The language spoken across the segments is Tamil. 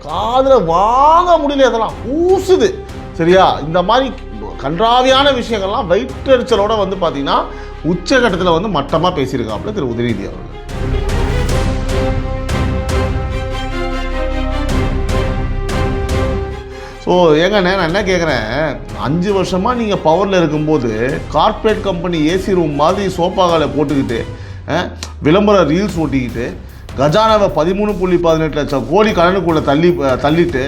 காதில் வாங்க முடியல, அதெல்லாம் பூசுது. சரியா? இந்த மாதிரி கன்றாவியான விஷயங்கள்லாம் வயிற்றெரிச்சலோட வந்து பார்த்தீங்கன்னா உச்சகட்டத்தில் வந்து மட்டமாக பேசியிருக்காப்புல திரு உதயநிதி அவர்கள். ஸோ ஏங்கண்ணே, நான் என்ன கேட்குறேன், 5 வருஷமாக நீங்கள் பவரில் இருக்கும்போது கார்ப்பரேட் கம்பெனி ஏசி ரூம் மாதிரி சோஃபாக்களை போட்டுக்கிட்டு விளம்பர ரீல்ஸ் ஓட்டிக்கிட்டு கஜானாவை 13.18 லட்சம் கோடி கடனுக்குள்ளே தள்ளிட்டு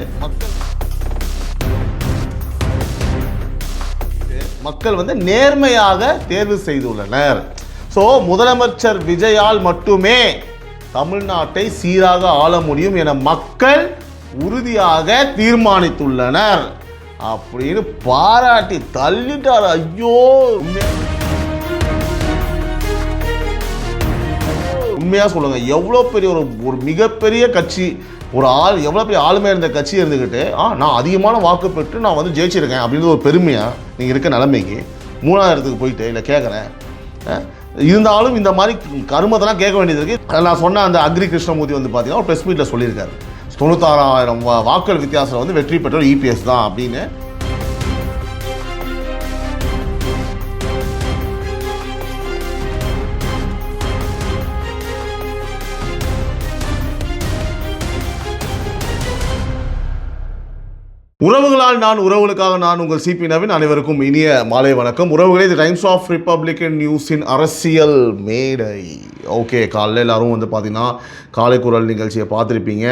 மக்கள் வந்து நேர்மையாக தேர்வு செய்துள்ளனர். ஸோ முதலமைச்சர் விஜயால் மட்டுமே தமிழ்நாட்டை சீராக ஆள முடியும் என மக்கள் உறுதியாக தீர்மானித்துள்ளனர் அப்படின்னு பாராட்டி தள்ளிட்டார். ஐயோ, உண்மையாக சொல்லுங்க, எவ்வளோ பெரிய ஒரு மிகப்பெரிய கட்சி, ஒரு எவ்வளோ பெரிய ஆளுமையாக இருந்த கட்சி இருந்துக்கிட்டு நான் அதிகமான வாக்கு பெற்று நான் வந்து ஜெயிச்சிருக்கேன் அப்படின்னு ஒரு பெருமையாக நீங்கள் இருக்க நிலைமைக்கு 3ஆவது இடத்துக்கு போயிட்டு இல்லை கேட்குறேன். இருந்தாலும் இந்த மாதிரி கருமத்தெல்லாம் கேட்க வேண்டியது இருக்குது. நான் சொன்ன அந்த அக்ரி கிருஷ்ணமூர்த்தி வந்து பார்த்தீங்கன்னா ஒரு ப்ரெஸ் மீட்டில் சொல்லியிருக்காரு, 96,000 வாக்குகள் வித்தியாசத்தில் வந்து வெற்றி பெற்றவர் இபிஎஸ் தான் அப்படின்னு. உறவுகளால் நான், உறவுகளுக்காக நான், உங்கள் சிபி நவீன். அனைவருக்கும் இனிய மாலை வணக்கம். உறவுகளே, இது டைம்ஸ் ஆஃப் ரிப்பப்ளிகன் நியூஸின் அரசியல் மேடை. ஓகே, காலையில் எல்லோரும் வந்து பார்த்தீங்கன்னா காலை குரல் நிகழ்ச்சியை பார்த்துருப்பீங்க.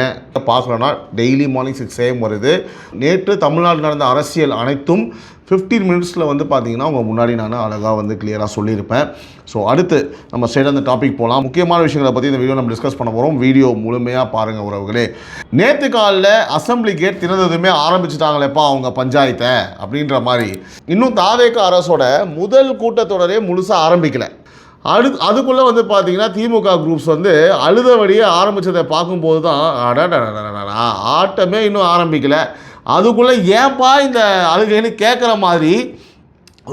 பார்க்கலன்னா டெய்லி மார்னிங் 6 AM வருது. நேற்று தமிழ்நாடு நடந்த அரசியல் அனைத்தும் 15 மினிட்ஸில் வந்து பார்த்தீங்கன்னா உங்கள் முன்னாடி நான் அழகாக வந்து கிளியராக சொல்லியிருப்பேன். ஸோ அடுத்து நம்ம ஸ்ட்ரெயிட் அந்த டாபிக் போகலாம். முக்கியமான விஷயங்களை பற்றி இந்த வீடியோ நம்ம டிஸ்கஸ் பண்ண போகிறோம். வீடியோ முழுமையாக பாருங்கள் உறவுகளே. நேற்று காலில் அசம்பிளி கேட் திறந்ததுமே ஆரம்பிச்சுட்டாங்களேப்பா அவங்க பஞ்சாயத்தை அப்படின்ற மாதிரி. இன்னும் தாவேக அரசோட முதல் கூட்டத்தொடரே முழுசாக ஆரம்பிக்கலை. அதுக்குள்ளே வந்து பார்த்தீங்கன்னா திமுக குரூப்ஸ் வந்து அழுதபடியே ஆரம்பித்ததை பார்க்கும்போது தான் ஆட்டமே இன்னும் ஆரம்பிக்கலை, அதுக்குள்ளே ஏன்பா இந்த அழுகைன்னு கேட்குற மாதிரி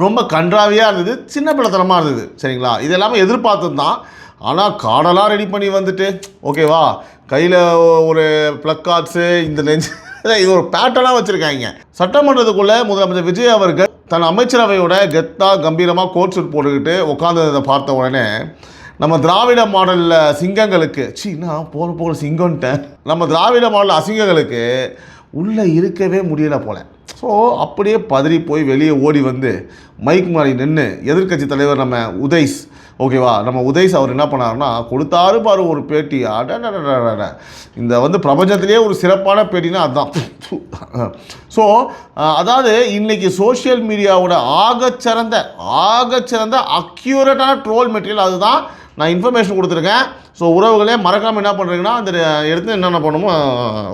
ரொம்ப கன்றாவியாக இருந்தது, சின்ன பிள்ளைத்தனமாக இருந்தது. சரிங்களா? இது எல்லாமே எதிர்பார்த்தது தான். ஆனால் கார்டெல்லாம் ரெடி பண்ணி வந்துட்டு ஓகேவா, கையில் ஒரு ப்ளக்கார்ட்ஸு, இந்த நெஞ்சு, இது ஒரு பேட்டர்னாக வச்சுருக்காங்க. சட்டமன்றத்துக்குள்ளே முதலமைச்சர் விஜய் அவர்கள் தன் அமைச்சரவையோட கெத்தாக கம்பீரமாக கோட் சூட் போட்டுக்கிட்டு உட்காந்ததை பார்த்த உடனே நம்ம திராவிட மாடலில் சிங்கங்களுக்கு நான் போகிற சிங்கன்ட்டேன், நம்ம திராவிட மாடல் அசிங்கங்களுக்கு உள்ளே இருக்கவே முடியலை போல. ஸோ அப்படியே பதறி போய் வெளியே ஓடி வந்து மைக் மாறி நின்று எதிர்க்கட்சி தலைவர் நம்ம உதைஸ், ஓகேவா, நம்ம உதைஸ் அவர் என்ன பண்ணாருன்னா கொடுத்தாரு பாரு ஒரு பேட்டி. இந்த வந்து பிரபஞ்சத்திலே ஒரு சிறப்பான பேட்டினா அதுதான். ஸோ அதாவது இன்றைக்கி சோஷியல் மீடியாவோட ஆகச்சிறந்த அக்யூரேட்டான ட்ரோல் மெட்டீரியல் அதுதான். நான் இன்ஃபர்மேஷன் கொடுத்துருக்கேன். ஸோ உறவுகளே மறக்காமல் என்ன பண்ணுறீங்கன்னா அந்த எடுத்து என்னென்ன பண்ணணுமோ,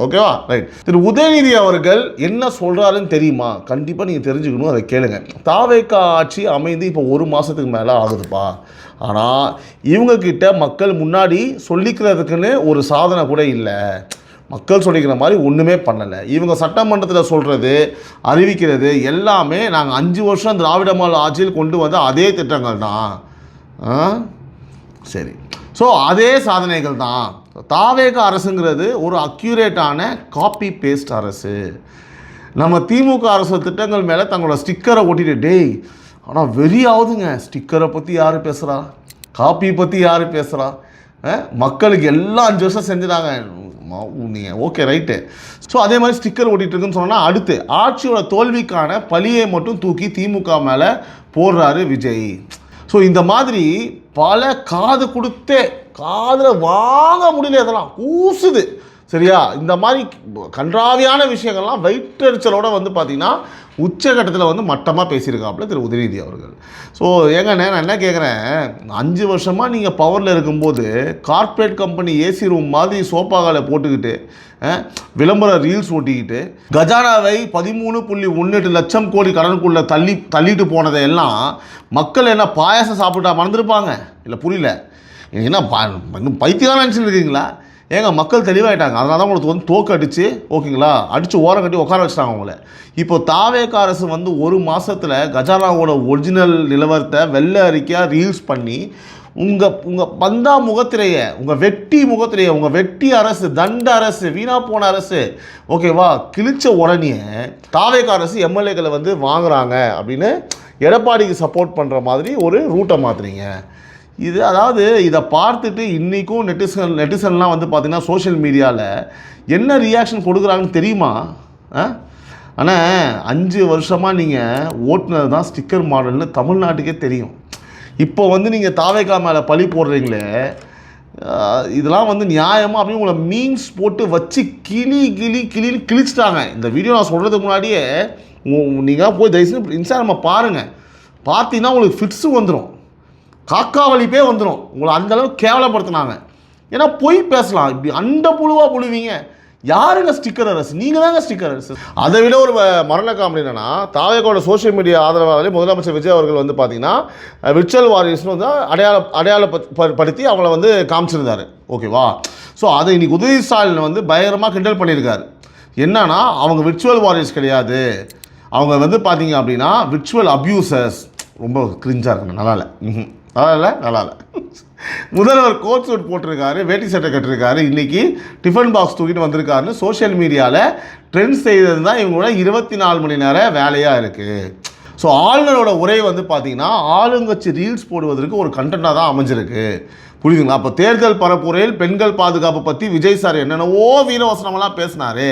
ஓகேவா, ரைட். திரு உதயநிதி அவர்கள் என்ன சொல்கிறாருன்னு தெரியுமா? கண்டிப்பாக நீங்கள் தெரிஞ்சுக்கணும், அதை கேளுங்க. தாவேக ஆட்சி அமைந்து இப்போ 1 மாதத்துக்கு மேலே ஆகுதுப்பா. ஆனால் இவங்கக்கிட்ட மக்கள் முன்னாடி சொல்லிக்கிறதுக்குன்னு ஒரு சாதனை கூட இல்லை. மக்கள் சொல்லிக்கிற மாதிரி ஒன்றுமே பண்ணலை. இவங்க சட்டமன்றத்தில் சொல்கிறது, அறிவிக்கிறது எல்லாமே நாங்கள் 5 வருஷம் திராவிட மாடல் ஆட்சியில் கொண்டு வந்த அதே திட்டங்கள் தான். சரி, ஸோ அதே சாதனைகள் தான். தாவேக அரசுங்கிறது ஒரு அக்யூரேட்டான காப்பி பேஸ்ட் அரசு. நம்ம திமுக அரசு திட்டங்கள் மேலே தங்களோட ஸ்டிக்கரை ஒட்டிட்டு ஆனால் வெறியாவதுங்க. ஸ்டிக்கரை பற்றி யார் பேசுகிறா, காப்பி பற்றி யார் பேசுகிறா? மக்களுக்கு எல்லாம் 5 வருஷம் செஞ்சுட்டாங்க நீங்கள், ஓகே ரைட்டு. ஸோ அதே மாதிரி ஸ்டிக்கர் ஓட்டிகிட்டு இருக்குன்னு சொன்னால் அடுத்து ஆட்சியோட தோல்விக்கான பழியை மட்டும் தூக்கி திமுக மேலே போடுறாரு விஜய். ஸோ இந்த மாதிரி பல காது கொடுத்தே காதில் வாங்க முடியல, அதெல்லாம் பூசுது. சரியா? இந்த மாதிரி கன்றாவியான விஷயங்கள்லாம் வயிற்றெரிச்சலோட வந்து பார்த்திங்கன்னா உச்சகட்டத்தில் வந்து மட்டமாக பேசியிருக்காப்புல திரு உதயநிதி அவர்கள். ஸோ ஏங்கண்ணே, நான் என்ன கேட்குறேன், 5 வருஷமாக நீங்கள் பவரில் இருக்கும்போது கார்ப்பரேட் கம்பெனி ஏசி ரூம் மாதிரி சோஃபாக்களை போட்டுக்கிட்டு விளம்பர ரீல்ஸ் ஓட்டிக்கிட்டு கஜானாவை 13.18 லட்சம் கோடி கடனுக்குள்ளே தள்ளிட்டு போனதையெல்லாம் மக்கள் என்ன பாயாசம் சாப்பிட்டா மறந்துருப்பாங்க? இல்லை புரியல, என்ன இன்னும் பைத்தியம் நினச்சிட்டு இருக்கீங்களா? ஏங்க மக்கள் தெளிவாயிட்டாங்க. அதனால தான் உங்களுக்கு வந்து தோக்கு அடித்து, ஓகேங்களா, அடித்து ஓரம் கட்டி உட்கார வச்சுட்டாங்க அவங்கள. இப்போ தாவேக அரசு வந்து 1 மாதத்தில் கஜானாவோட ஒரிஜினல் நிலவரத்தை வெள்ளை அறிக்கையாக ரீல்ஸ் பண்ணி உங்கள் பந்தா முகத்திரையை, உங்கள் வெட்டி முகத்திரையை, உங்கள் வெட்டி அரசு, தண்ட அரசு, வீணா போன அரசு, ஓகேவா, கிழிச்ச உடனே தாவேக அரசு எம்எல்ஏக்களை வந்து வாங்குறாங்க அப்படின்னு எடப்பாடிக்கு சப்போர்ட் பண்ணுற மாதிரி ஒரு ரூட்டை மாற்றுறீங்க. இது அதாவது இதை பார்த்துட்டு இன்றைக்கும் நெட்டிசன்லாம் வந்து பார்த்திங்கன்னா சோஷியல் மீடியாவில் என்ன ரியாக்ஷன் கொடுக்குறாங்கன்னு தெரியுமா? ஆனால் 5 வருஷமாக நீங்கள் ஓட்டுனது தான் ஸ்டிக்கர் மாடல்னு தமிழ்நாட்டுக்கே தெரியும். இப்போ வந்து நீங்கள் தாவேகா மேலே பழி போடுறீங்களே, இதெல்லாம் வந்து நியாயமாக அப்படின்னு உங்களை மீன்ஸ் போட்டு வச்சு கிளின்னு கிழிச்சிட்டாங்க. இந்த வீடியோ நான் சொல்கிறதுக்கு முன்னாடியே நீங்கள் போய் தயவுசெய்து இன்ஸ்டாகிராமை பாருங்கள். பார்த்தீங்கன்னா உங்களுக்கு ஃபிட்ஸு வந்துடும், காக்கா வலிப்பே வந்துடும். உங்களை அந்தளவுக்கு கேவலப்படுத்தினாங்க. ஏன்னா பொய் பேசலாம், இப்படி அண்ட புழுவாக புழுவீங்க. யாருங்க ஸ்டிக்கர் அரசு? நீங்கள் தாங்க ஸ்டிக்கர் அரசு. அதை விட ஒரு மரண காமெடி என்னென்னா, தாவேகோட சோஷியல் மீடியா ஆதரவாளரே முதலமைச்சர் விஜய் அவர்கள் வந்து பார்த்தீங்கன்னா விர்ச்சுவல் வாரியர்ஸ்னு வந்து அடையாளப்படுத்தி அவங்கள வந்து காமிச்சிருந்தார். ஓகேவா? ஸோ அதை இன்றைக்கி உதயநிதி ஸ்டாலின் வந்து பயங்கரமாக கிண்டல் பண்ணியிருக்காரு. என்னன்னா அவங்க விர்ச்சுவல் வாரியர்ஸ் கிடையாது, அவங்க வந்து பார்த்தீங்க அப்படின்னா விர்ச்சுவல் அப்யூசர்ஸ். ரொம்ப கிரிஞ்சாக இருக்குங்க, நல்லா இல்லை. முதல்வர் கோட் சூட் போட்டிருக்காரு, வேட்டி சட்டை கட்டிருக்காரு, இன்றைக்கி டிஃபன் பாக்ஸ் தூக்கிட்டு வந்திருக்காருன்னு சோஷியல் மீடியாவில் ட்ரெண்ட் செய்தது தான் இவங்களோட 24 மணி நேர வேலையாக இருக்குது. ஸோ ஆளுநரோட உரை வந்து பார்த்திங்கன்னா ஆளுங்கட்சி ரீல்ஸ் போடுவதற்கு ஒரு கண்டென்ட்டாக தான் அமைஞ்சிருக்கு. புரியுதுங்களா? அப்போ தேர்தல் பரப்புரையில் பெண்கள் பாதுகாப்பு பற்றி விஜய் சார் என்னென்னவோ வீரவசனமெல்லாம் பேசினார்.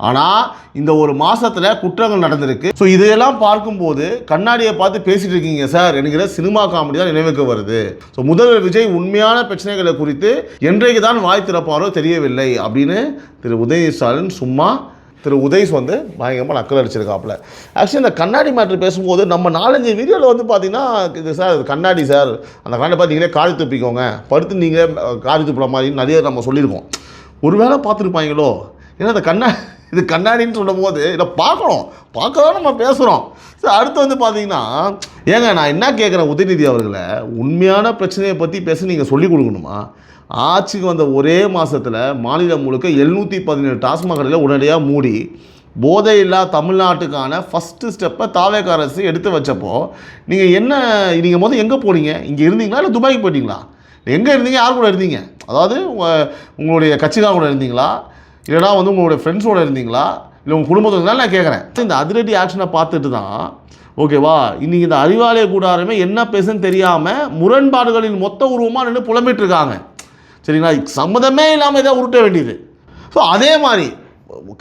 ஆனால் இந்த ஒரு மாதத்தில் குற்றங்கள் நடந்திருக்கு. ஸோ இதையெல்லாம் பார்க்கும்போது கண்ணாடியை பார்த்து பேசிகிட்டு இருக்கீங்க சார் என்கிற சினிமா காமெடி தான் நினைவுக்கு வருது. ஸோ முதல்வர் விஜய் உண்மையான பிரச்சனைகளை குறித்து என்றைக்கு தான் வாய் திறப்பாரோ தெரியவில்லை அப்படின்னு திரு உதயநிதி ஸ்டாலின் சும்மா திரு உதய்ஸ் வந்து பயங்கரமாக நக்கல் அடிச்சிருக்காப்புல. ஆக்சுவலி இந்த கண்ணாடி மேட்ரு பேசும்போது நம்ம 4-5 வீடியோவில் வந்து பார்த்தீங்கன்னா இது சார் கண்ணாடி சார், அந்த கண்ணாடி பார்த்தீங்களே காரி துப்பிக்கோங்க, படுத்து நீங்கள் காரி துப்புற மாதிரி நிறைய நம்ம சொல்லியிருக்கோம். ஒரு வேளை பார்த்துருப்பாங்களோ, ஏன்னா இது கண்ணாடின்னு சொல்லும் போது இதை பார்க்க தான் நம்ம பேசுகிறோம். சார் அடுத்து வந்து பார்த்தீங்கன்னா ஏங்க நான் என்ன கேட்குறேன், உதயநிதி அவர்களை உண்மையான பிரச்சனையை பற்றி பேச நீங்கள் சொல்லிக் கொடுக்கணுமா? ஆட்சிக்கு வந்த ஒரே மாதத்தில் மாநிலம் முழுக்க 717 டாஸ்மாக் கடையில் உடனடியாக மூடி போதை இல்லா தமிழ்நாட்டுக்கான ஃபஸ்ட்டு ஸ்டெப்பை தாவேக அரசு எடுத்து வச்சப்போ நீங்கள் முதல் எங்கே போனீங்க? இங்கே இருந்தீங்களா இல்லை துபாய்க்கு போயிட்டீங்களா? எங்கே இருந்தீங்க? யார் கூட இருந்தீங்க? அதாவது உங்களுடைய கட்சிக்கார கூட இருந்தீங்களா, இல்லைனா வந்து உங்களுடைய ஃப்ரெண்ட்ஸோடு இருந்தீங்களா, இல்லை உங்கள் குடும்பத்தோடு நான் கேட்குறேன். இந்த அதிரடி ஆக்ஷனை பார்த்துட்டு தான் ஓகேவா இன்றைக்கி இந்த அறிவாலய கூடாரமே என்ன பேசுன்னு தெரியாமல் முரண்பாடுகளின் மொத்த உருவமாக நின்று புலம்பிட்டு இருக்காங்க. சரிங்களா? சம்மதமே இல்லாமல் இதை உருட்ட வேண்டியது. ஸோ அதே மாதிரி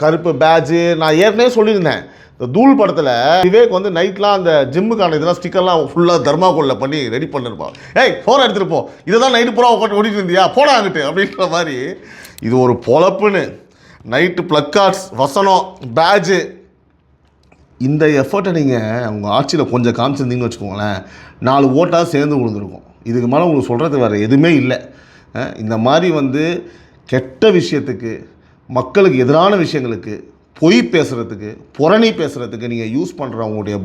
கருப்பு பேட்ஜு நான் ஏற்கனவே சொல்லியிருந்தேன். இந்த தூள் படத்தில் விவேக் வந்து நைட்லாம் அந்த ஜிம்முக்கான இதெல்லாம் ஸ்டிக்கர்லாம் ஃபுல்லாக தர்மாக்கோலில் பண்ணி ரெடி பண்ணிருப்பான். ஏய் ஃபோன் எடுத்துகிட்டு போ, இதை தான் நைட்டு பூரா உட்காந்து ஓடிட்டு இருந்தியா, போடா அங்கிட்டு அப்படின்ற மாதிரி. இது ஒரு பொழப்புன்னு நைட்டு ப்ளக்கார்ட்ஸ், வசனம், பேட்ஜு, இந்த எஃபர்ட்டை நீங்கள் உங்கள் ஆட்சியில் கொஞ்சம் காமிச்சிருந்தீங்கன்னு வச்சுக்கோங்களேன், 4 ஓட்டாக சேர்ந்து விழுந்துருக்கும். இதுக்கு மேலே உங்களுக்கு சொல்கிறது வேறு எதுவுமே இல்லை. இந்த மாதிரி வந்து கெட்ட விஷயத்துக்கு, மக்களுக்கு எதிரான விஷயங்களுக்கு, பொய் பேசுகிறதுக்கு, புரணி பேசுகிறதுக்கு நீங்கள் யூஸ் பண்ணுற உங்களுடைய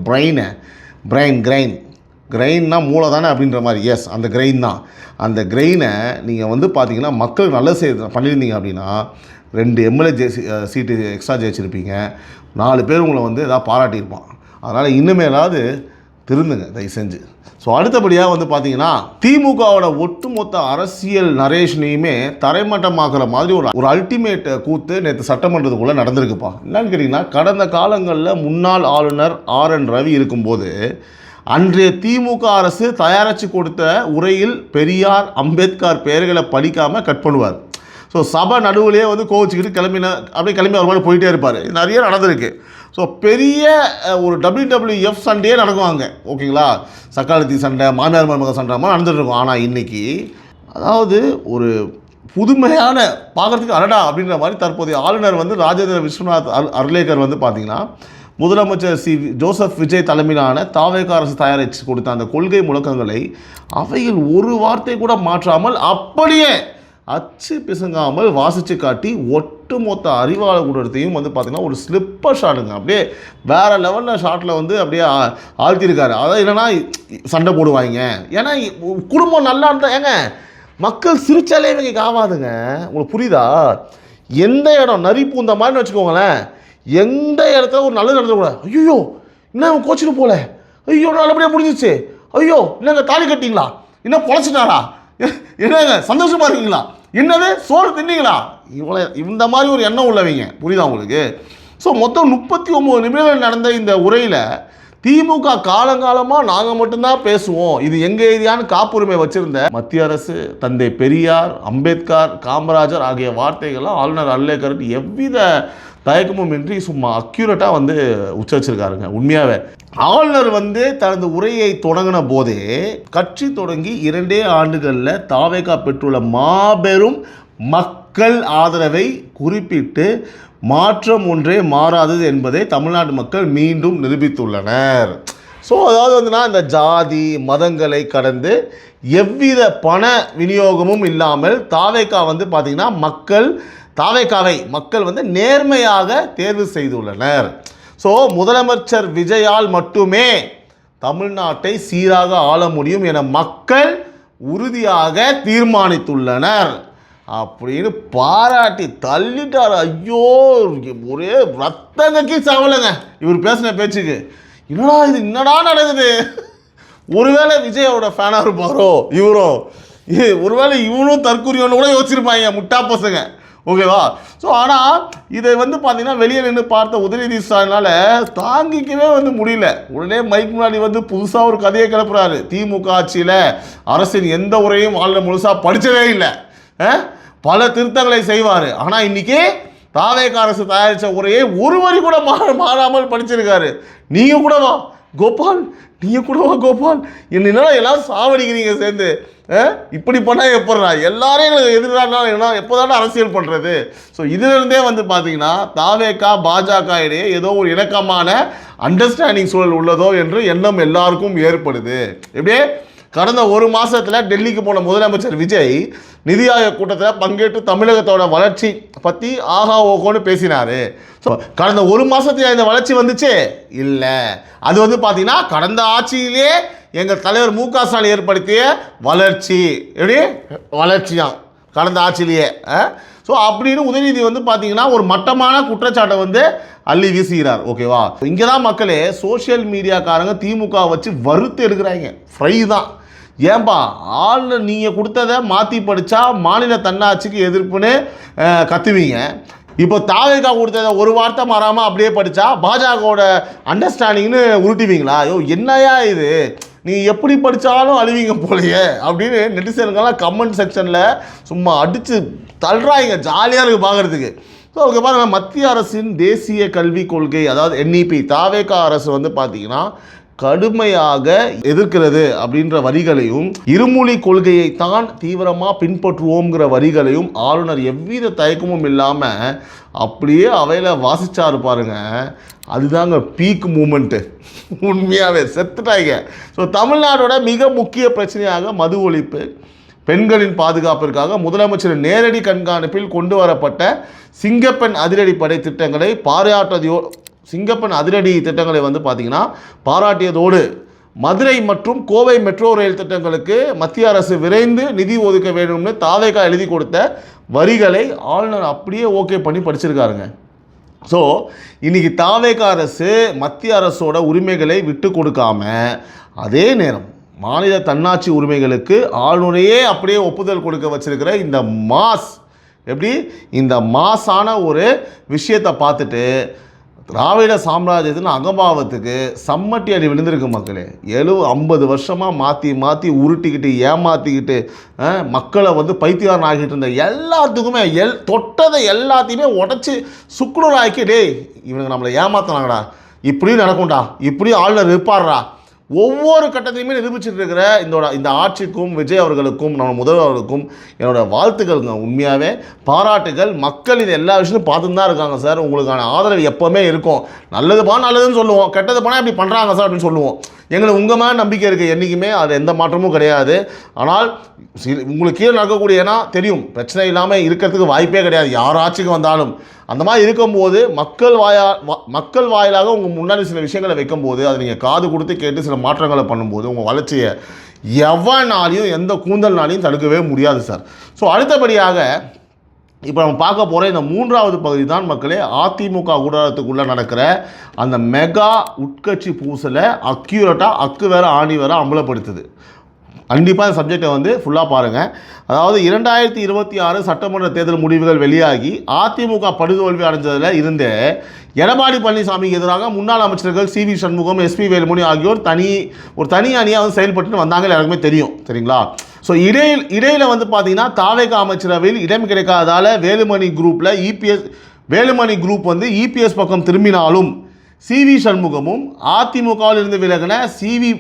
கிரைன்னா மூளை தானே அப்படின்ற மாதிரி. எஸ், அந்த கிரைன் தான். அந்த கிரைனை நீங்கள் வந்து பார்த்தீங்கன்னா மக்களுக்கு நல்லது பண்ணியிருந்தீங்க அப்படின்னா 2 எம்எல்ஏ சீட்டு எக்ஸ்ட்ரா ஜெயிச்சிருப்பீங்க, 4 பேர் உங்களை வந்து எதாவது பாராட்டியிருப்பான். அதனால் இன்னுமேலாவது திருந்துங்க தயவு செஞ்சு. ஸோ அடுத்தபடியாக வந்து பார்த்தீங்கன்னா திமுகவோட ஒட்டுமொத்த அரசியல் நரேஷனையுமே தரைமட்டமாக்குற மாதிரி ஒரு அல்டிமேட் கூத்து நேற்று சட்டமன்றத்துக்குள்ளே நடந்திருக்குப்பா. என்னன்னு கேட்டிங்கன்னா, கடந்த காலங்களில் முன்னாள் ஆளுநர் RN ரவி இருக்கும்போது அன்றைய திமுக அரசு தயாரித்து கொடுத்த உரையில் பெரியார், அம்பேத்கர் பெயர்களை படிக்காமல் கட் பண்ணுவார். ஸோ சபை நடுவுலேயே வந்து கோவிச்சுக்கிட்டு கிளம்பி அவர் மாதிரி போயிட்டே இருப்பார். இது நிறைய நடந்திருக்கு. ஸோ பெரிய ஒரு WWF சண்டையே நடக்குவாங்க. ஓகேங்களா? சக்காலத்தி சண்டை, மாமியார் மருமக சண்டை மாதிரி நடந்துகிட்ருக்கும். ஆனால் இன்றைக்கி அதாவது ஒரு புதுமையான பார்க்குறதுக்கு அடடா அப்படின்ற மாதிரி தற்போதைய ஆளுநர் வந்து ராஜேந்திர விஸ்வநாத் அர்லேக்கர் வந்து பார்த்திங்கன்னா முதலமைச்சர் ஜோசப் விஜய் தலைமையிலான தாவேக அரசு தயாரித்து கொடுத்த அந்த கொள்கை முழக்கங்களை அவையில் ஒரு வார்த்தை கூட மாற்றாமல் அப்படியே அச்சு பிசங்காமல் வாசித்து காட்டி ஒட்டுமொத்த அறிவாளர் கூட்டத்தையும் வந்து பார்த்திங்கன்னா ஒரு ஸ்லிப்பர் ஷாட்டுங்க, அப்படியே வேறு லெவலில் ஷாட்டில் வந்து அப்படியே ஆழ்த்திருக்காரு. அதாவது என்னென்னா சண்டை போடுவாங்க. ஏன்னா குடும்பம் நல்லா இருந்தால் ஏங்க மக்கள் சிரிச்சாலே இவங்க ஆகாதுங்க. உங்களுக்கு புரியுதா? எந்த இடம் நரி பூந்த மாதிரின்னு வச்சுக்கோங்களேன், எந்த இடத்துல ஒரு நல்லது நடந்துக்கூடாது. ஐயோ என்ன கோச்சிட்டு போகல, ஐயோ நல்லபடியாக முடிஞ்சிச்சு, ஐயோ என்னங்க தாலி கட்டிங்களா, இன்னும் பொழைச்சிட்டாரா, என்னங்க சந்தோஷமா இருக்கீங்களா, என்னது சோறு தின்னீங்களா, இவ்வளோ இந்த மாதிரி ஒரு எண்ணம் உள்ளவங்க, புரியுதா உங்களுக்கு? ஸோ மொத்தம் 39 நிமிடங்கள் நடந்த இந்த உரையில் திமுக காலங்காலமாக நாங்கள் மட்டும்தான் பேசுவோம், இது எங்கள் ஏரியான்னு காப்புரிமை வச்சிருந்த மத்திய அரசு, தந்தை பெரியார், அம்பேத்கர், காமராஜர் ஆகிய வார்த்தைகள்லாம் ஆளுநர் அர்லேக்கர் எவ்வித தயக்கமும் இன்றி சும்மா அக்யூரேட்டாக வந்து உச்சரிச்சிருக்காருங்க. உண்மையாகவே ஆளுநர் வந்து தனது உரையை தொடங்கின போதே கட்சி தொடங்கி 2 ஆண்டுகளில் தாவேகா பெற்றுள்ள மாபெரும் மக்கள் ஆதரவை குறிப்பிட்டு மாற்றம் ஒன்றே மாறாதது என்பதை தமிழ்நாட்டு மக்கள் மீண்டும் நிரூபித்துள்ளனர். ஸோ அதாவது வந்துன்னா இந்த ஜாதி மதங்களை கடந்து எவ்வித பண விநியோகமும் இல்லாமல் தாவேகா வந்து பார்த்திங்கன்னா மக்கள் வந்து நேர்மையாக தேர்வு செய்துள்ளனர். ஸோ முதலமைச்சர் விஜயால் மட்டுமே தமிழ்நாட்டை சீராக ஆள முடியும் என மக்கள் உறுதியாக தீர்மானித்துள்ளனர் அப்படின்னு பாராட்டி தள்ளிட்டார். ஐயோ, ஒரே ரத்தங்கக்கி சாவலைங்க இவர் பேசின பேச்சுக்கு. என்னடா நடக்குது? ஒருவேளை விஜயோட ஃபேனாக இருப்பாரோ இவரோ, ஒருவேளை இவனும் தற்கூரியோன்னு கூட யோசிச்சிருப்பாங்க முட்டா பசங்க, ஓகேவா? ஸோ ஆனால் இதை வந்து பார்த்தீங்கன்னா வெளியே நின்று பார்த்த உதயநிதி ஸ்டாலினால் தாங்கிக்கவே வந்து முடியல. உடனே மைக் முன்னாடி வந்து புதுசாக ஒரு கதையை கிளப்புறாரு. திமுக ஆட்சியில் அரசின் எந்த உரையும் ஆளுநர் முழுசாக படித்ததே இல்லை, பல திருத்தங்களை செய்வார். ஆனால் இன்றைக்கி தாவேகா அரசு தயாரித்த உரையை ஒரு வரி கூட மாறாமல் படிச்சிருக்காரு. நீங்கள் கூட வா கோபால், என்னென்னா எல்லாம் சாவடிக்கிறீங்க சேர்ந்து, இப்படி பண்ணால் எப்பட்றா, எல்லாரையும் எங்களுக்கு எதிராக எப்போதான அரசியல் பண்ணுறது? ஸோ இதிலிருந்தே வந்து பார்த்தீங்கன்னா தாவேகா பாஜக இடையே ஏதோ ஒரு இணக்கமான அண்டர்ஸ்டாண்டிங் சூழல் உள்ளதோ என்று எண்ணம் எல்லாருக்கும் ஏற்படுது. எப்படியே கடந்த ஒரு மாதத்தில் டெல்லிக்கு போன முதலமைச்சர் விஜய் நிதி ஆயோக் கூட்டத்தில் பங்கேற்று தமிழகத்தோட வளர்ச்சி பற்றி ஆஹா ஓகோன்னு பேசினார். ஸோ கடந்த ஒரு மாதத்தில் இந்த வளர்ச்சி வந்துச்சு இல்லை, அது வந்து பார்த்தீங்கன்னா கடந்த ஆட்சியிலே எங்கள் தலைவர் மு.க. ஸ்டாலின் ஏற்படுத்திய வளர்ச்சி, எப்படி வளர்ச்சியாம் கடந்த ஆட்சியிலேயே. ஸோ அப்படின்னு உதயநிதி வந்து பார்த்தீங்கன்னா ஒரு மட்டமான குற்றச்சாட்டை வந்து அள்ளி வீசுகிறார், ஓகேவா? இங்கே தான் மக்களே சோஷியல் மீடியாக்காரங்க திமுக வச்சு வறுத்து எடுக்கிறாங்க, ஃப்ரை தான். ஏன்பா ஆளுநர் நீங்கள் கொடுத்ததை மாற்றி படித்தா மாநில தன்னாட்சிக்கு எதிர்ப்புன்னு கத்துவீங்க, இப்போ தாவேகா கொடுத்ததை ஒரு வார்த்தை மாறாமல் அப்படியே படித்தா பாஜகவோட அண்டர்ஸ்டாண்டிங்னு உருட்டுவீங்களா? ஐயோ என்னையா இது, நீ எப்படி படித்தாலும் அழுவீங்க போலையே அப்படின்னு நெட்டிசன்கெல்லாம் கமெண்ட் செக்ஷனில் சும்மா அடித்து தள்ளுறாங்க, ஜாலியாக இருக்குது பார்க்குறதுக்கு. ஸோ அதுக்கு பாருங்கள், மத்திய அரசின் தேசிய கல்விக் கொள்கை அதாவது NEP தாவேகா அரசு வந்து பார்த்திங்கன்னா கடுமையாக எதிர்க்கிறது அப்படின்ற வரிகளையும், இருமொழி கொள்கையை தான் தீவிரமாக பின்பற்றுவோங்கிற வரிகளையும் ஆளுநர் எவ்வித தயக்கமும் இல்லாமல் அப்படியே அவையில் வாசிச்சாரு பாருங்க. அதுதாங்க பீக் மூமெண்ட்டு, உண்மையாகவே செத்துட்டாங்க. ஸோ தமிழ்நாடோட மிக முக்கிய பிரச்சனையாக மது ஒழிப்பு, பெண்களின் பாதுகாப்பிற்காக முதலமைச்சர் நேரடி கண்காணிப்பில் கொண்டு வரப்பட்ட சிங்கப்பெண் அதிரடிப்படை திட்டங்களை சிங்கப்பெண் அதிரடி திட்டங்களை வந்து பார்த்திங்கன்னா பாராட்டியதோடு மதுரை மற்றும் கோவை மெட்ரோ ரயில் திட்டங்களுக்கு மத்திய அரசு விரைந்து நிதி ஒதுக்க வேண்டும்னு தாவேகா எழுதி கொடுத்த வரிகளை ஆளுநர் அப்படியே ஓகே பண்ணி படிச்சிருக்காருங்க. ஸோ இன்றைக்கி தாவேகா அரசு மத்திய அரசோட உரிமைகளை விட்டு கொடுக்காம அதே நேரம் மாநில தன்னாட்சி உரிமைகளுக்கு ஆளுநரையே அப்படியே ஒப்புதல் கொடுக்க வச்சிருக்கிற இந்த இந்த மாசான ஒரு விஷயத்தை பார்த்துட்டு திராவிட சாம்ராஜ்யத்தின் அகம்பாவத்துக்கு சம்மட்டி அடி விழுந்திருக்கு மக்களே. 50 வருஷமாக மாற்றி உருட்டிக்கிட்டு ஏமாற்றிக்கிட்டு மக்களை வந்து பைத்தியாரன் ஆகிட்டு இருந்த எல்லாத்துக்குமே தொட்டதை எல்லாத்தையுமே உடச்சி சுக்குநூறாக்கி, டேய் இவனுக்கு நம்மளை ஏமாத்தினாங்கடா, இப்படியும் நடக்கும்டா, இப்படியும் ஆளுநர் இருப்பார்டா, ஒவ்வொரு கட்டத்தையுமே நிரூபிச்சுட்டு இருக்கிற இந்த ஆட்சிக்கும் விஜய் அவர்களுக்கும் நம்ம முதல்வர்களுக்கும் என்னோட வாழ்த்துக்கள்ங்க. உண்மையாகவே பாராட்டுகள். மக்கள் இது எல்லா விஷயத்தையும் பார்த்துட்டு தான் இருக்காங்க சார். உங்களுக்கான ஆதரவு எப்போவுமே இருக்கும். நல்லதுன்னு சொல்லுவோம், கெட்டது போனால் இப்படி பண்ணுறாங்க சார் அப்படின்னு சொல்லுவோம். எங்களுக்கு உங்கள் மேலே நம்பிக்கை இருக்குது என்றைக்குமே, அது எந்த மாற்றமும் கிடையாது. ஆனால் உங்களுக்கு கீழே நடக்கக்கூடிய ஏன்னா தெரியும், பிரச்சனை இல்லாமல் இருக்கிறதுக்கு வாய்ப்பே கிடையாது யார் ஆட்சிக்கு வந்தாலும். அந்த மாதிரி இருக்கும்போது மக்கள் வாயிலாக உங்கள் முன்னாடி சில விஷயங்களை வைக்கும்போது அதை நீங்கள் காது கொடுத்து கேட்டு சில மாற்றங்களை பண்ணும்போது உங்கள் வளர்ச்சியை எவனாலையும் எந்த கூந்தல்னாலையும் தடுக்கவே முடியாது சார். ஸோ அடுத்தபடியாக இப்போ நம்ம பார்க்க போகிற இந்த 3வது பகுதி தான் மக்களே அதிமுக கூடாரத்துக்குள்ளே நடக்கிற அந்த மெகா உட்கட்சி பூசலை அக்யூரேட்டாக வேறு ஆணி வேறு அம்பலப்படுத்துது. கண்டிப்பாக இந்த சப்ஜெக்டை வந்து ஃபுல்லாக பாருங்கள். அதாவது 2026 சட்டமன்ற தேர்தல் முடிவுகள் வெளியாகி அதிமுக படுதோல்வி அடைஞ்சதில் இருந்தே எடப்பாடி பழனிசாமிக்கு எதிராக முன்னாள் அமைச்சர்கள் C V Shanmugam, SP Velumani ஆகியோர் ஒரு தனி அணியாக வந்து செயல்பட்டு வந்தாங்க, எல்லாருக்குமே தெரியும். சரிங்களா? ஸோ இடையில் வந்து பார்த்தீங்கன்னா தாவேக அமைச்சரவையில் இடம் கிடைக்காதால வேலுமணி குரூப் வந்து இபிஎஸ் பக்கம் திரும்பினாலும் சி வி சண்முகமும் அதிமுகவில் இருந்து விலகின சி வி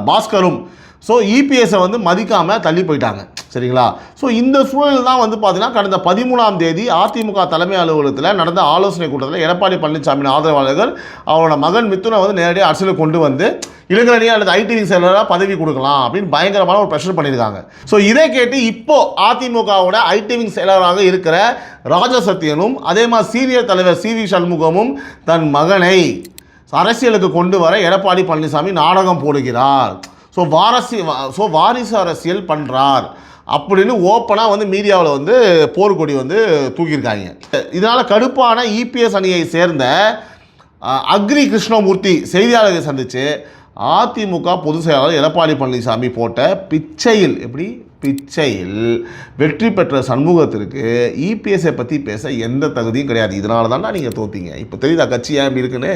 பாஸ்கரும் ஸோ இபிஎஸை வந்து மதிக்காமல் தள்ளி போயிட்டாங்க. சரிங்களா? ஸோ இந்த சூழல் தான் வந்து பார்த்தீங்கன்னா கடந்த 13ஆம் தேதி அதிமுக தலைமை அலுவலகத்தில் நடந்த ஆலோசனை கூட்டத்தில் எடப்பாடி பழனிசாமியின் ஆதரவாளர்கள் அவரோட மகன் மிதுனை வந்து நேரடியாக அரசியலுக்கு கொண்டு வந்து இளைஞரணியாக அல்லது ஐடி செயலராக பதவி கொடுக்கலாம் அப்படின்னு பயங்கரமான ஒரு ப்ரெஷர் பண்ணியிருக்காங்க. ஸோ இதை கேட்டு இப்போ அதிமுகவோட ஐடி செயலராக இருக்கிற ராஜசத்தியனும் அதே மாதிரி சீனியர் தலைவர் சி வி சண்முகமும் தன் மகனை அரசியலுக்கு கொண்டு வர எடப்பாடி பழனிசாமி நாடகம் போடுகிறார். ஸோ வாரிசு அரசியல் பண்ணுறார் அப்படின்னு ஓப்பனாக வந்து மீடியாவில் வந்து போர்க்கொடி வந்து தூக்கியிருக்காங்க. இதனால் கடுப்பான இபிஎஸ் அணியை சேர்ந்த அக்ரி கிருஷ்ணமூர்த்தி செய்தியாளர்களை சந்தித்து அதிமுக பொதுச் செயலாளர் எடப்பாடி பழனிசாமி போட்ட பிச்சையில் வெற்றி பெற்ற சண்முகத்திற்கு இபிஎஸ்ஐ பற்றி பேச எந்த தகுதியும் கிடையாது. இதனால தானே நீங்கள் தோத்தீங்க. இப்போ தெரியுதா கட்சி ஏன் இப்படி இருக்குன்னு?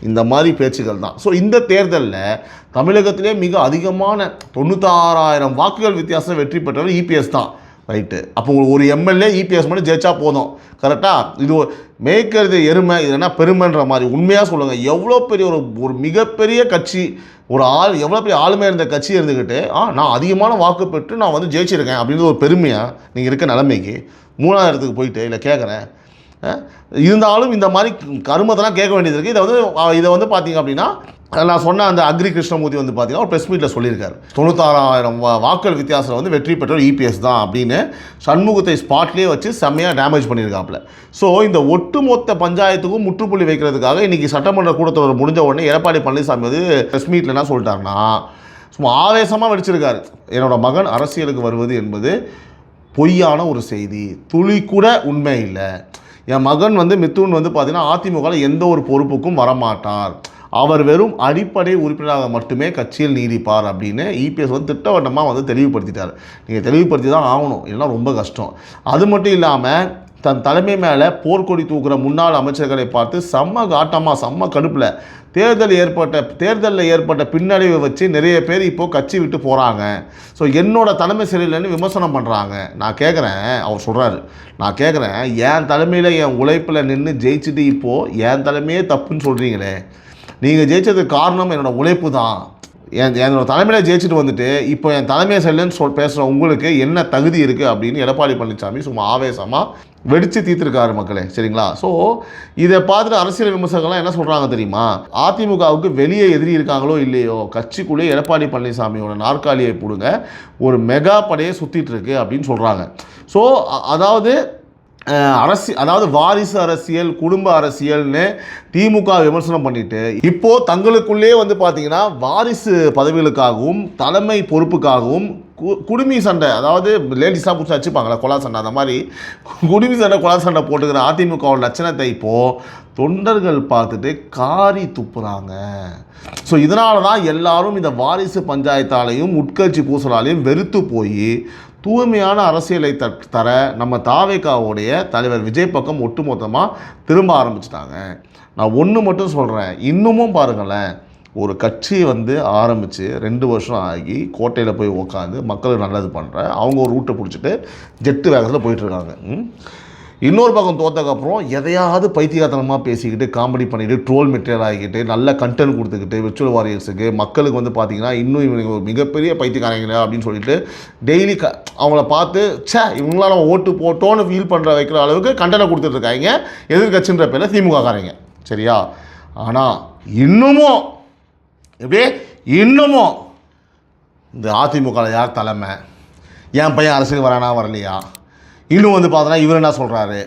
இந்த மாதிரி பேச்சுகள் தான். ஸோ இந்த தேர்தலில் தமிழகத்திலே மிக அதிகமான 96,000 வாக்குகள் வித்தியாசம் வெற்றி பெற்றவர் இபிஎஸ் தான். ரைட்டு. அப்போ ஒரு எம்எல்ஏ இபிஎஸ் மட்டும் ஜெயிச்சா போதும். கரெக்டாக? இது மேய்க்கிறது எருமை, இது என்ன பெருமைன்ற மாதிரி. உண்மையாக சொல்லுங்கள், எவ்வளோ பெரிய ஒரு மிகப்பெரிய கட்சி, ஒரு எவ்வளோ பெரிய ஆளுமையாக இருந்த கட்சி இருந்துக்கிட்டு நான் அதிகமான வாக்கு பெற்று நான் வந்து ஜெயிச்சிருக்கேன் அப்படின்றது ஒரு பெருமையாக நீங்கள் இருக்க நிலைமைக்கு 3ஆவது இடத்துக்கு போயிட்டு இல்லை கேட்குறேன். இருந்தாலும் இந்த மாதிரி கருமத்தெல்லாம் கேட்க வேண்டியது இருக்குது. இதை வந்து பார்த்தீங்க அப்படின்னா நான் சொன்ன அந்த அக்ரி கிருஷ்ணமூர்த்தி வந்து பார்த்தீங்கன்னா ஒரு ப்ரெஸ் மீட்டில் சொல்லியிருக்காரு, 96,000 வாக்குகள் வித்தியாசத்தில் வந்து வெற்றி பெற்றவர் இபிஎஸ் தான் அப்படின்னு சண்முகத்தை ஸ்பாட்லேயே வச்சு செம்மையாக டேமேஜ் பண்ணியிருக்காப்புல. ஸோ இந்த ஒட்டுமொத்த பஞ்சாயத்துக்கும் முற்றுப்புள்ளி வைக்கிறதுக்காக இன்றைக்கி சட்டமன்ற கூட்டத்தொடர் முடிஞ்ச உடனே எடப்பாடி பழனிசாமி வந்து ப்ரெஸ் மீட்டில் என்ன சொல்லிட்டாருன்னா சும்மா ஆவேசமாக வெடிச்சிருக்காரு. என்னோட மகன் அரசியலுக்கு வருவது என்பது பொய்யான ஒரு செய்தி, துளி கூட உண்மை இல்லை. என் மகன் வந்து மிதுன் வந்து பார்த்தீங்கன்னா அதிமுகவில் எந்த ஒரு பொறுப்புக்கும் வரமாட்டார், அவர் வெறும் அடிப்படை உறுப்பினராக மட்டுமே கட்சியில் நீடிப்பார் அப்படின்னு இபிஎஸ் வந்து திட்டவட்டமாக வந்து தெளிவுபடுத்திட்டார். நீங்கள் தெளிவுபடுத்தி தான் ஆகணும், இல்லைன்னா ரொம்ப கஷ்டம். அது மட்டும் இல்லாமல் தன் தலைமை மேலே போர்க்கொடி தூக்குற முன்னாள் அமைச்சர்களை பார்த்து செம்ம கடுப்பில் தேர்தலில் ஏற்பட்ட பின்னடைவை வச்சு நிறைய பேர் இப்போது கட்சி விட்டு போகிறாங்க. ஸோ என்னோட தலைமை சரியில்லைன்னு விமர்சனம் பண்ணுறாங்க. நான் கேட்குறேன், அவர் சொல்கிறாரு, நான் கேட்குறேன், என் தலைமையில் என் உழைப்பில் நின்று ஜெயிச்சுட்டு இப்போது என் தலைமையே தப்புன்னு சொல்கிறீங்களே, நீங்கள் ஜெயிச்சதுக்கு காரணம் என்னோடய உழைப்பு தான். என்னோட தலைமையில் ஜெயிச்சுட்டு வந்துட்டு இப்போ என் தலைமையை சரியில்லைன்னு பேசுகிற உங்களுக்கு என்ன தகுதி இருக்குது அப்படின்னு எடப்பாடி பழனிசாமி சும்மா ஆவேசமாக வெடித்து தீர்த்திருக்காரு மக்களே. சரிங்களா? ஸோ இதை பார்த்துட்டு அரசியல் விமர்சகர்கள்லாம் என்ன சொல்கிறாங்க தெரியுமா? அதிமுகவுக்கு வெளியே எதிரி இருக்காங்களோ இல்லையோ, கட்சிக்குள்ளே எடப்பாடி பழனிசாமியோட நாற்காலியை போடுங்க ஒரு மெகா படையை சுற்றிட்டு இருக்கு அப்படின்னு சொல்கிறாங்க. ஸோ அதாவது வாரிசு அரசியல், குடும்ப அரசியல்னு திமுக விமர்சனம் பண்ணிட்டு இப்போது தங்களுக்குள்ளே வந்து பார்த்தீங்கன்னா வாரிசு பதவிகளுக்காகவும் தலைமை பொறுப்புக்காகவும் குடுமி சண்டை, அதாவது லேடிஸ்லாம் பிடிச்சி வச்சுப்பாங்களா கொலா சண்டை, அந்த மாதிரி குடுமி சண்டை கொலா சண்டை போட்டுக்கிற அதிமுகவோட லட்சணத்தை இப்போது தொண்டர்கள் பார்த்துட்டு காரி துப்புறாங்க. ஸோ இதனால தான் எல்லாரும் இந்த வாரிசு பஞ்சாயத்தாலையும் உட்கட்சி பூசலாலையும் வெறுத்து போய் தூய்மையான அரசியலை தர நம்ம தாவேகாவுடைய தலைவர் விஜய் பக்கம் ஒட்டுமொத்தமாக திரும்ப ஆரம்பிச்சிட்டாங்க. நான் ஒன்று மட்டும் சொல்கிறேன், இன்னமும் பாருங்களேன், ஒரு கட்சி வந்து ஆரம்பித்து 2 வருஷம் ஆகி கோட்டையில் போய் உக்காந்து மக்களுக்கு நல்லது பண்ணுற அவங்க ஒரு ரூட்டை பிடிச்சிட்டு ஜெட்டு வேகத்தில் போயிட்டுருக்காங்க. இன்னொரு பக்கம் தோற்றக்கப்புறம் எதையாவது பைத்தியகாரத்தனமாக பேசிக்கிட்டு காமெடி பண்ணிக்கிட்டு ட்ரோல் மெட்டீரியல் ஆகிக்கிட்டு நல்ல கண்டென்ட் கொடுத்துக்கிட்டு விர்ச்சுவல் வாரியர்ஸுக்கு மக்களுக்கு வந்து பார்த்திங்கன்னா இன்னும் இவங்க ஒரு மிகப்பெரிய பைத்தியக்காரங்களா அப்படின்னு சொல்லிட்டு டெய்லி அவங்கள பார்த்து இவங்களாம் நம்ம ஓட்டு போட்டோன்னு ஃபீல் பண்ணுற வைக்கிற அளவுக்கு கண்டென்ட் கொடுத்துட்ருக்காங்க எதிர்கட்சின்ற பேரில் திமுககாரங்க. சரியா? ஆனால் இன்னமும் இந்த அதிமுகவில் யார் தலைமை, என் பையன் அரசுக்கு வரானா வரலையா, இன்னும் வந்து பார்த்தோன்னா இவர் என்ன சொல்கிறாரு,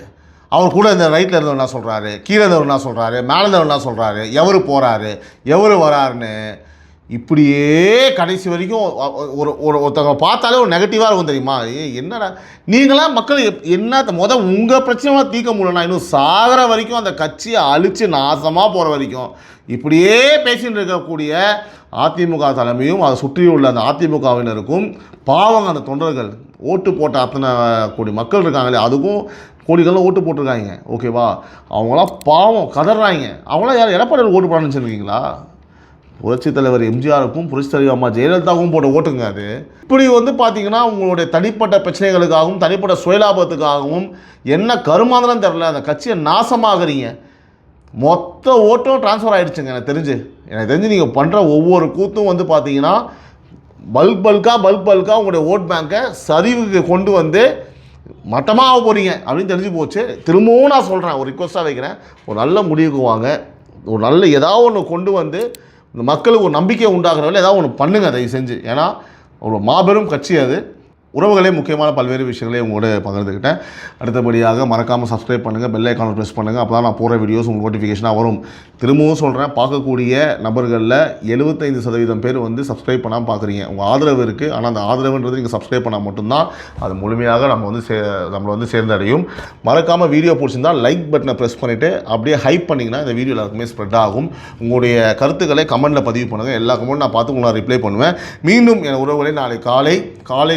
அவர் கூட இந்த ரைட்டில் இருந்தவர் என்ன சொல்கிறாரு, கீழே இருந்தவர் என்ன சொல்கிறாரு, மேலே இருந்தவர் என்ன சொல்கிறாரு, எவர் போகிறாரு எவர் வராருன்னு இப்படியே கடைசி வரைக்கும் ஒருத்தவங்க பார்த்தாலே ஒரு நெகட்டிவாக இருக்கும் தெரியுமா? என்னடா நீங்களாம் மக்கள் என்ன உங்கள் பிரச்சனை தீர்க்க முடியலன்னா இன்னும் சாகிற வரைக்கும் அந்த கட்சியை அழித்து நாசமாக போகிற வரைக்கும் இப்படியே பேசிகிட்டு இருக்கக்கூடிய அதிமுக தலைமையும் அதை சுற்றியுள்ள அந்த அதிமுகவினருக்கும் பாவங்க அந்த தொண்டர்கள் ஓட்டு போட்ட அத்தனை கோடி மக்கள் இருக்காங்களே அதுக்கும் கோடிகளில் ஓட்டு போட்டிருக்காங்க ஓகேவா. அவங்களாம் பாவம் கதறாங்க. அவங்களாம் யார் எடப்பாடியில் ஓட்டு போடான்னு வச்சுருக்கீங்களா? புரட்சித் தலைவர் எம்ஜிஆருக்கும் புரட்சித் தலைவர் அம்மா ஜெயலலிதாவுக்கும் போட்ட ஓட்டுங்க அது. இப்படி பார்த்தீங்கன்னா உங்களுடைய தனிப்பட்ட பிரச்சனைகளுக்காகவும் தனிப்பட்ட சுயலாபத்துக்காகவும் என்ன கருமாந்திரம் தெரில அந்த கட்சியை நாசமாகறீங்க. மொத்த ஓட்டும் ட்ரான்ஸ்ஃபர் ஆகிடுச்சுங்க. எனக்கு தெரிஞ்சு நீங்கள் பண்ணுற ஒவ்வொரு கூத்தும் பார்த்தீங்கன்னா பல்காக உங்களுடைய ஓட் பேங்கை சரிவுக்கு கொண்டு வந்து மட்டமாக போகிறீங்க அப்படின்னு தெரிஞ்சு போச்சு. திரும்பவும் நான் சொல்கிறேன், ஒரு ரிக்வஸ்ட்டாக வைக்கிறேன், ஒரு நல்ல முடிவுக்கு வாங்க. ஒரு நல்ல ஏதாவது ஒன்று கொண்டு வந்து இந்த மக்களுக்கு ஒரு நம்பிக்கை உண்டாகிறவங்கள ஏதாவது ஒன்று பண்ணுங்கள் தயவு செஞ்சு. ஏன்னா ஒரு மாபெரும் கட்சி அது. உறவுகளே முக்கியமான பல்வேறு விஷயங்களே உங்களோட பகிர்ந்துக்கிட்டேன். அடுத்தபடியாக மறக்காமல் சப்ஸ்கிரைப் பண்ணுங்கள், பெல் ஐக்கானை ப்ரெஸ் பண்ணுங்கள். அப்போ தான் நான் போகிற வீடியோஸ் உங்களுக்கு நோட்டிஃபிகேஷனாக வரும். திரும்பவும் சொல்கிறேன், பார்க்கக்கூடிய நபர்களில் 75% பேர் சப்ஸ்கிரைப் பண்ணாமல் பார்க்குறீங்க. உங்கள் ஆதரவு இருக்குது, ஆனால் அந்த ஆதரவுன்றது நீங்கள் சப்ஸ்கிரைப் பண்ணால் மட்டும்தான் அது முழுமையாக நம்மளை சேர்ந்தடையும். மறக்காமல் வீடியோ பிடிச்சிருந்தால் லைக் பட்டனை ப்ரெஸ் பண்ணிவிட்டு அப்படியே ஹைப் பண்ணிங்கன்னா இந்த வீடியோ எல்லாருக்குமே ஸ்ப்ரெட் ஆகும். உங்களுடைய கருத்துக்களை கமெண்ட்டில் பதிவு பண்ணுங்கள். எல்லா கமெண்ட் நான் பார்த்து உங்களை ரிப்ளை பண்ணுவேன். மீண்டும் என் உறவுகளை நாளை காலை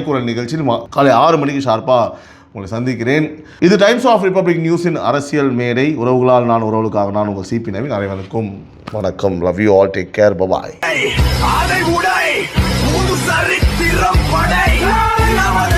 குரல் நிகழ்ச்சி காலை 6 மணிக்கு ஷார்ப்பாக உங்களை சந்திக்கிறேன். இது டைம்ஸ் ஆஃப் ரிப்பப்ளிக் நியூஸின் அரசியல் மேடை. உறவுகளால் நான், உறவுகளுக்காக நான், உங்கள் சிபி நவீன். அனைவருக்கும் வணக்கம். Love you all. Take care. Bye.